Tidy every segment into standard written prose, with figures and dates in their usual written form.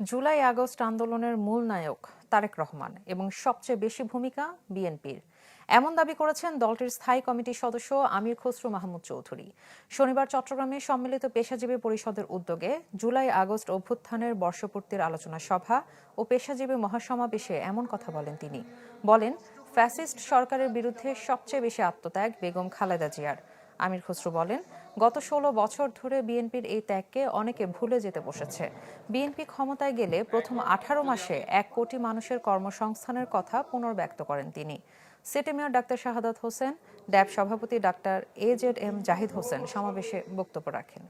July August আন্দোলনের মূল নায়ক তারেক রহমান এবং সবচেয়ে বেশি ভূমিকা বিএনপির, এমন দাবি করেছেন দলটির স্থায়ী কমিটির সদস্য আমির খসরু মাহমুদ চৌধুরী। শনিবার চট্টগ্রামে সম্মিলিত পেশাজীবী পরিষদের উদ্যোগে জুলাই আগস্ট অভ্যুত্থানের বর্ষপূর্তির আলোচনা সভা ও পেশাজীবী মহাসমাবেশে এমন কথা বলেন তিনি। বলেন, ফ্যাসিস্ট সরকারের বিরুদ্ধে সবচেয়ে বেশি আত্মত্যাগ বেগম খালেদা জিয়ার। আমির খসরু বলেন, গত ১৬ বছর ধরে বিএনপির এই ত্যাগকে অনেকে ভুলে যেতে বসেছে। বিএনপি ক্ষমতায় গেলে প্রথম ১৮ মাসে ১ কোটি মানুষের কর্মসংস্থানের কথা পুনর্ব্যক্ত করেন তিনি। City mayor doctor Shahadat Hossain, ড্যাব সভাপতি ডাক্তার AZM জাহিদ হোসেন সমাবেশে বক্তব্য রাখেন।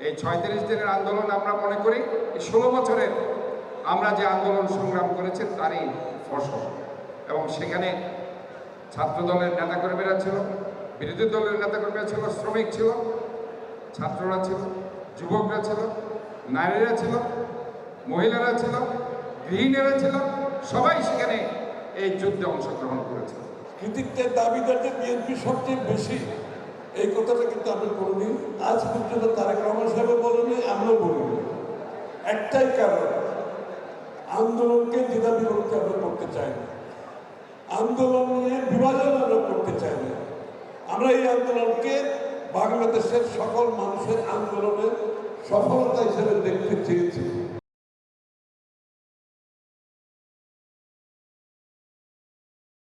এই ৩৬ দিনের আন্দোলন আমরা মনে করি ১৬ বছরের আমরা যে আন্দোলন সংগ্রাম করেছি তারই ফসল। এবং সেখানে ছাত্র দলের নেতাকর্মীরা ছিল, বিরোধী দলের নেতাকর্মীরা ছিল, শ্রমিক ছিল, ছাত্ররা ছিল, যুবকরা ছিল, নারীরা ছিল, মহিলারা ছিল, গৃহিণীরা ছিল, সবাই সেখানে এই যুদ্ধে অংশগ্রহণ করেছে। কৃতিত্বের দাবিদারদের বিএনপি সবচেয়ে বেশি, এই কথাটা কিন্তু আমি বলিনি, আজ পর্যন্ত তারেক রহমান সাহেব বলেনি, আমরাও বলিনি। একটাই কারণ, আন্দোলনকে দ্বিধা বিভক্তি আমরা করতে চাই না, আন্দোলন নিয়ে বিভাজন আমরা করতে চাই না। আমরা এই আন্দোলনকে বাংলাদেশের সকল মানুষের আন্দোলনের সফলতা হিসেবে দেখতে চেয়েছি।